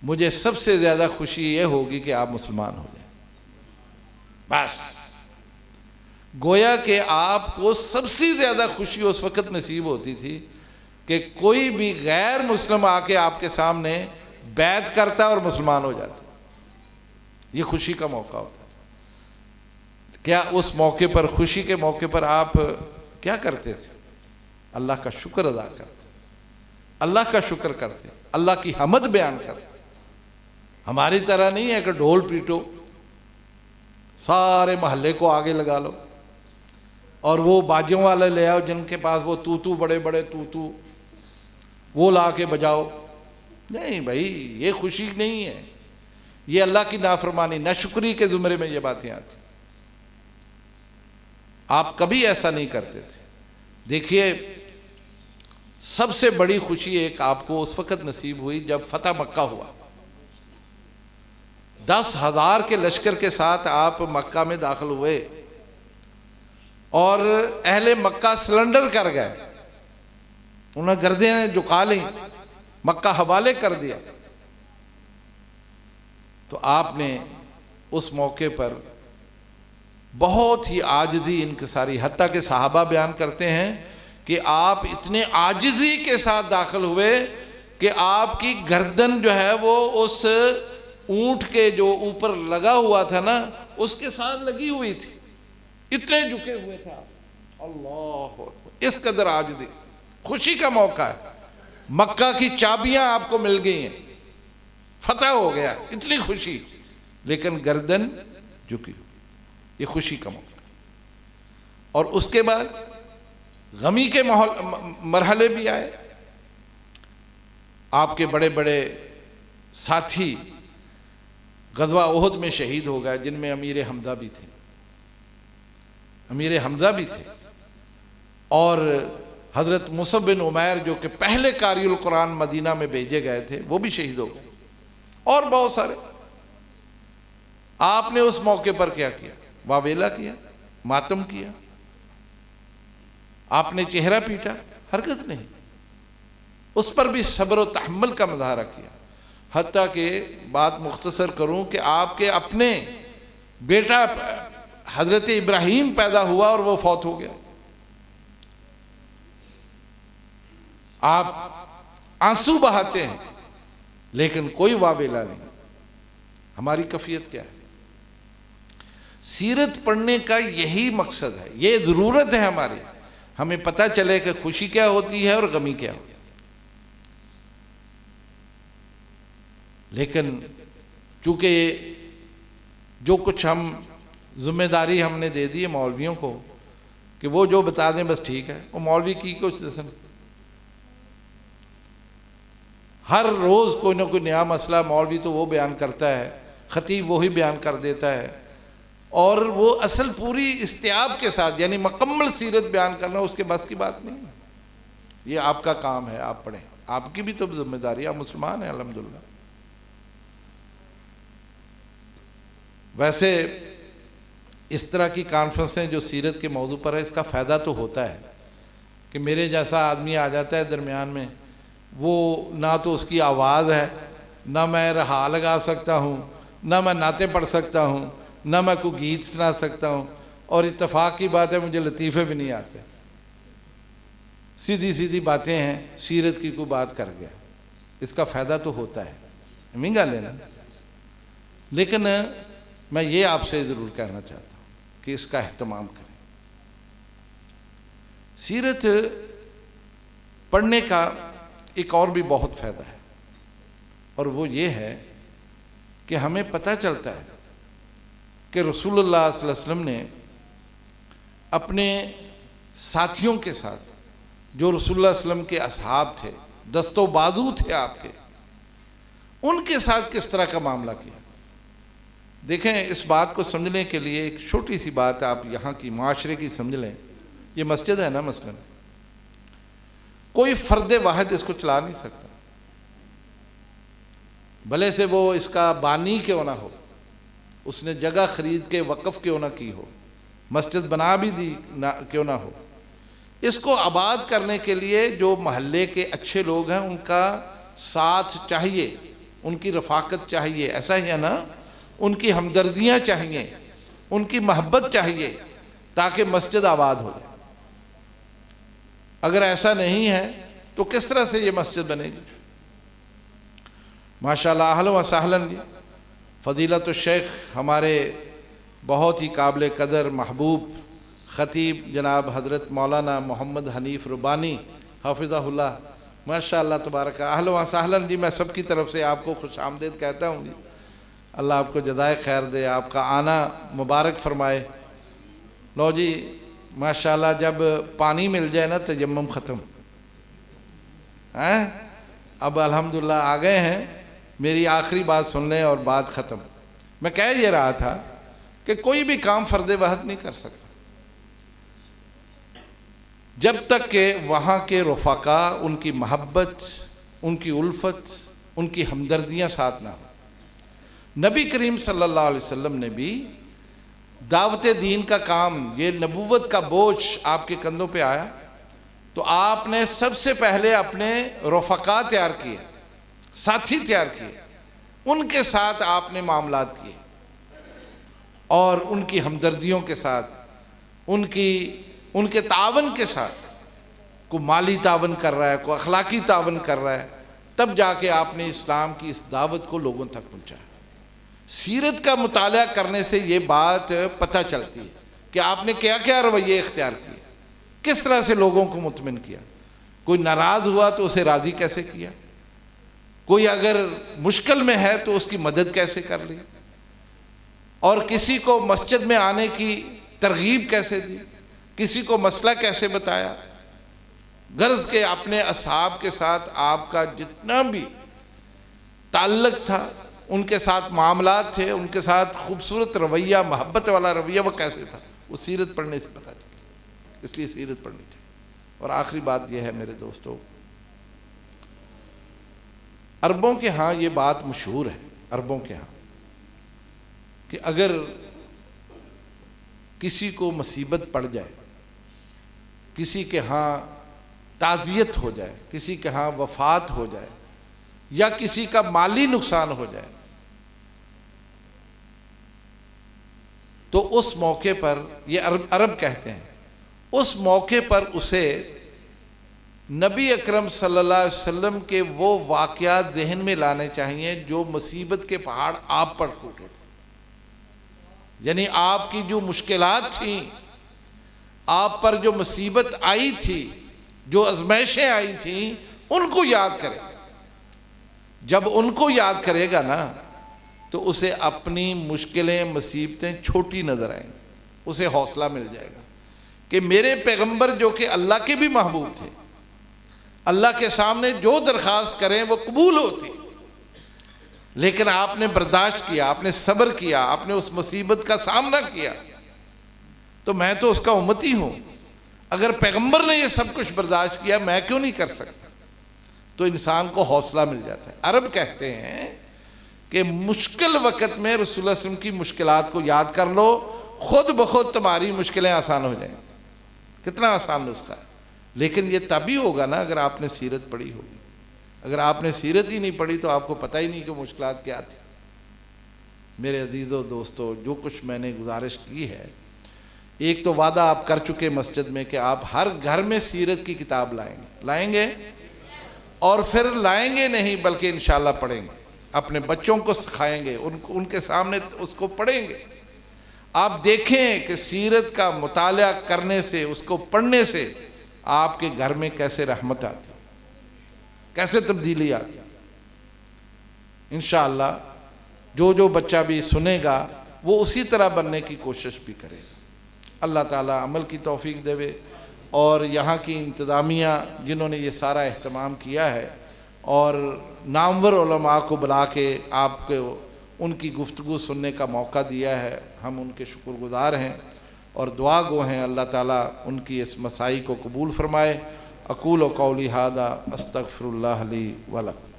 مجھے سب سے زیادہ خوشی یہ ہوگی کہ آپ مسلمان ہو جائیں. بس گویا کہ آپ کو سب سے زیادہ خوشی اس وقت نصیب ہوتی تھی کہ کوئی بھی غیر مسلم آ کے آپ کے سامنے بیعت کرتا اور مسلمان ہو جاتا. یہ خوشی کا موقع ہوتا. کیا اس موقع پر، خوشی کے موقع پر آپ کیا کرتے تھے؟ اللہ کا شکر ادا کرتے، اللہ کا شکر کرتے، اللہ کی حمد بیان کرتے. ہماری طرح نہیں ہے کہ ڈھول پیٹو، سارے محلے کو آگے لگا لو اور وہ باجوں والے لے آؤ جن کے پاس وہ توتو بڑے بڑے توتو وہ لا کے بجاؤ. نہیں بھائی، یہ خوشی نہیں ہے، یہ اللہ کی نافرمانی، ناشکری کے زمرے میں یہ باتیں آتی. آپ کبھی ایسا نہیں کرتے تھے. دیکھیے، سب سے بڑی خوشی ایک آپ کو اس وقت نصیب ہوئی جب فتح مکہ ہوا. 10,000 کے لشکر کے ساتھ آپ مکہ میں داخل ہوئے اور اہل مکہ سلنڈر کر گئے. انہیں گردیں جھکا لیں، مکہ حوالے کر دیا. تو آپ نے اس موقع پر بہت ہی عاجزی انکساری، حتیٰ کہ صحابہ بیان کرتے ہیں کہ آپ اتنے عاجزی کے ساتھ داخل ہوئے کہ آپ کی گردن جو ہے وہ اس اونٹ کے جو اوپر لگا ہوا تھا نا اس کے ساتھ لگی ہوئی تھی، اتنے جھکے ہوئے تھے آپ. اللہ اکبر، اس قدر عاجزی. خوشی کا موقع ہے، مکہ کی چابیاں آپ کو مل گئی ہیں، فتح ہو گیا، اتنی خوشی، لیکن گردن جھکی. یہ خوشی کا موقع. اور اس کے بعد غمی کے مرحلے بھی آئے. آپ کے بڑے بڑے ساتھی غزوہ احد میں شہید ہو گئے، جن میں امیر حمزہ بھی تھے. امیر حمزہ بھی تھے، اور حضرت مصعب بن عمیر جو کہ پہلے قاری القرآن مدینہ میں بھیجے گئے تھے وہ بھی شہید ہو گئے، اور بہت سارے. آپ نے اس موقع پر کیا کیا؟ واویلا کیا، ماتم کیا. آپ نے چہرہ پیٹا؟ ہرگز نہیں. اس پر بھی صبر و تحمل کا مظاہرہ کیا. حتیٰ کہ بات مختصر کروں کہ آپ کے اپنے بیٹا حضرت ابراہیم پیدا ہوا اور وہ فوت ہو گیا. آپ آنسو بہاتے ہیں لیکن کوئی واویلا نہیں. ہماری کیفیت کیا ہے؟ سیرت پڑھنے کا یہی مقصد ہے، یہ ضرورت ہے ہماری. ہمیں پتہ چلے کہ خوشی کیا ہوتی ہے اور غمی کیا ہوتی ہے. لیکن چونکہ جو کچھ ہم ذمہ داری ہم نے دے دی ہے مولویوں کو کہ وہ جو بتا دیں بس ٹھیک ہے، وہ مولوی کی کچھ دسن. ہر روز کوئی نہ کوئی نیا مسئلہ مولوی تو وہ بیان کرتا ہے، خطیب وہی بیان کر دیتا ہے، اور وہ اصل پوری استیاب کے ساتھ یعنی مکمل سیرت بیان کرنا اس کے بس کی بات نہیں ہے. یہ آپ کا کام ہے، آپ پڑھیں، آپ کی بھی تو ذمہ داری ہے، آپ مسلمان ہیں الحمدللہ. ویسے اس طرح کی کانفرنسیں جو سیرت کے موضوع پر ہے، اس کا فائدہ تو ہوتا ہے کہ میرے جیسا آدمی آ جاتا ہے درمیان میں، وہ نہ تو اس کی آواز ہے، نہ میں رہا لگا سکتا ہوں، نہ میں نعتیں پڑھ سکتا ہوں، نہ میں کوئی گیت سنا سکتا ہوں، اور اتفاق کی بات ہے مجھے لطیفے بھی نہیں آتے. سیدھی سیدھی باتیں ہیں، سیرت کی کوئی بات کر گیا. اس کا فائدہ تو ہوتا ہے، مہنگا لینا. لیکن میں یہ آپ سے ضرور کہنا چاہتا ہوں کہ اس کا اہتمام کریں. سیرت پڑھنے کا ایک اور بھی بہت فائدہ ہے، اور وہ یہ ہے کہ ہمیں پتہ چلتا ہے کہ رسول اللہ صلی اللہ علیہ وسلم نے اپنے ساتھیوں کے ساتھ، جو رسول اللہ صلی اللہ علیہ وسلم کے اصحاب تھے، دست و بازو تھے آپ کے، ان کے ساتھ کس طرح کا معاملہ کیا. دیکھیں، اس بات کو سمجھنے کے لیے ایک چھوٹی سی بات آپ یہاں کی معاشرے کی سمجھ لیں. یہ مسجد ہے نا، مثلا کوئی فرد واحد اس کو چلا نہیں سکتا، بھلے سے وہ اس کا بانی کیوں نہ ہو، اس نے جگہ خرید کے وقف کیوں نہ کی ہو، مسجد بنا بھی دی کیوں نہ ہو. اس کو آباد کرنے کے لیے جو محلے کے اچھے لوگ ہیں ان کا ساتھ چاہیے. ان کی رفاقت چاہیے، ایسا ہی ہے نا، ان کی ہمدردیاں چاہیے، ان کی محبت چاہیے تاکہ مسجد آباد ہو جائے۔ اگر ایسا نہیں ہے تو کس طرح سے یہ مسجد بنے گی؟ ماشاءاللہ، اہلا و سہلا جی، فضیلت الشیخ ہمارے بہت ہی قابل قدر محبوب خطیب جناب حضرت مولانا محمد حنیف ربانی حافظہ اللہ، ماشاءاللہ تبارک، اہلا و سہلا جی، میں سب کی طرف سے آپ کو خوش آمدید کہتا ہوں جی۔ اللہ آپ کو جزائے خیر دے، آپ کا آنا مبارک فرمائے۔ لو جی ماشاءاللہ، جب پانی مل جائے نا تیمم ختم، اب الحمدللہ آ گئے ہیں۔ میری آخری بات سن لیں اور بات ختم۔ میں کہہ یہ رہا تھا کہ کوئی بھی کام فرد وحد نہیں کر سکتا جب تک کہ وہاں کے رفقا، ان کی محبت، ان کی الفت، ان کی ہمدردیاں ساتھ نہ ہوں۔ نبی کریم صلی اللہ علیہ وسلم نے بھی دعوت دین کا کام، یہ نبوت کا بوجھ آپ کے کندھوں پہ آیا تو آپ نے سب سے پہلے اپنے رفقا تیار کیے، ساتھی تیار کیے، ان کے ساتھ آپ نے معاملات کیے اور ان کی ہمدردیوں کے ساتھ، ان کے تعاون کے ساتھ، کوئی مالی تعاون کر رہا ہے، کوئی اخلاقی تعاون کر رہا ہے، تب جا کے آپ نے اسلام کی اس دعوت کو لوگوں تک پہنچایا۔ سیرت کا مطالعہ کرنے سے یہ بات پتہ چلتی ہے کہ آپ نے کیا کیا رویے اختیار کیے، کس طرح سے لوگوں کو مطمئن کیا، کوئی ناراض ہوا تو اسے راضی کیسے کیا، کوئی اگر مشکل میں ہے تو اس کی مدد کیسے کر لی، اور کسی کو مسجد میں آنے کی ترغیب کیسے دی، کسی کو مسئلہ کیسے بتایا۔ غرض کہ اپنے اصحاب کے ساتھ آپ کا جتنا بھی تعلق تھا، ان کے ساتھ معاملات تھے، ان کے ساتھ خوبصورت رویہ، محبت والا رویہ وہ کیسے تھا، وہ سیرت پڑھنے سے پتہ چلتا۔ اس لیے سیرت پڑھنی چاہیے۔ اور آخری بات یہ ہے میرے دوستو، عربوں کے ہاں یہ بات مشہور ہے، عربوں کے ہاں، کہ اگر کسی کو مصیبت پڑ جائے، کسی کے ہاں تعزیت ہو جائے، کسی کے ہاں وفات ہو جائے، یا کسی کا مالی نقصان ہو جائے، تو اس موقع پر، یہ عرب کہتے ہیں، اس موقع پر اسے نبی اکرم صلی اللہ علیہ وسلم کے وہ واقعات ذہن میں لانے چاہیے جو مصیبت کے پہاڑ آپ پر ٹوٹے تھے، یعنی آپ کی جو مشکلات تھیں، آپ پر جو مصیبت آئی تھی، جو آزمائشیں آئی تھیں، ان کو یاد کرے۔ جب ان کو یاد کرے گا نا تو اسے اپنی مشکلیں، مصیبتیں چھوٹی نظر آئیں گی، اسے حوصلہ مل جائے گا کہ میرے پیغمبر جو کہ اللہ کے بھی محبوب تھے، اللہ کے سامنے جو درخواست کریں وہ قبول ہوتی، لیکن آپ نے برداشت کیا، آپ نے صبر کیا، آپ نے اس مصیبت کا سامنا کیا، تو میں تو اس کا امتی ہوں۔ اگر پیغمبر نے یہ سب کچھ برداشت کیا، میں کیوں نہیں کر سکتا؟ تو انسان کو حوصلہ مل جاتا ہے۔ عرب کہتے ہیں کہ مشکل وقت میں رسول اللہ علیہ وسلم کی مشکلات کو یاد کر لو، خود بخود تمہاری مشکلیں آسان ہو جائیں۔ کتنا آسان نسخہ ہے، لیکن یہ تبھی ہوگا نا اگر آپ نے سیرت پڑھی ہوگی۔ اگر آپ نے سیرت ہی نہیں پڑھی تو آپ کو پتہ ہی نہیں کہ مشکلات کیا تھی۔ میرے عزیزو دوستو، جو کچھ میں نے گزارش کی ہے، ایک تو وعدہ آپ کر چکے مسجد میں کہ آپ ہر گھر میں سیرت کی کتاب لائیں گے، اور پھر لائیں گے نہیں بلکہ انشاءاللہ پڑھیں گے، اپنے بچوں کو سکھائیں گے، ان کے سامنے اس کو پڑھیں گے۔ آپ دیکھیں کہ سیرت کا مطالعہ کرنے سے، اس کو پڑھنے سے آپ کے گھر میں کیسے رحمت آتی، کیسے تبدیلی آتی۔ انشاءاللہ جو بچہ بھی سنے گا وہ اسی طرح بننے کی کوشش بھی کرے گا۔ اللہ تعالیٰ عمل کی توفیق دے، اور یہاں کی انتظامیہ جنہوں نے یہ سارا اہتمام کیا ہے اور نامور علماء کو بلا کے آپ کو ان کی گفتگو سننے کا موقع دیا ہے، ہم ان کے شکر گزار ہیں اور دعا گو ہیں۔ اللہ تعالیٰ ان کی اس مساعی کو قبول فرمائے۔ اقول قولی ھذا استغفر اللہ لی ولکم۔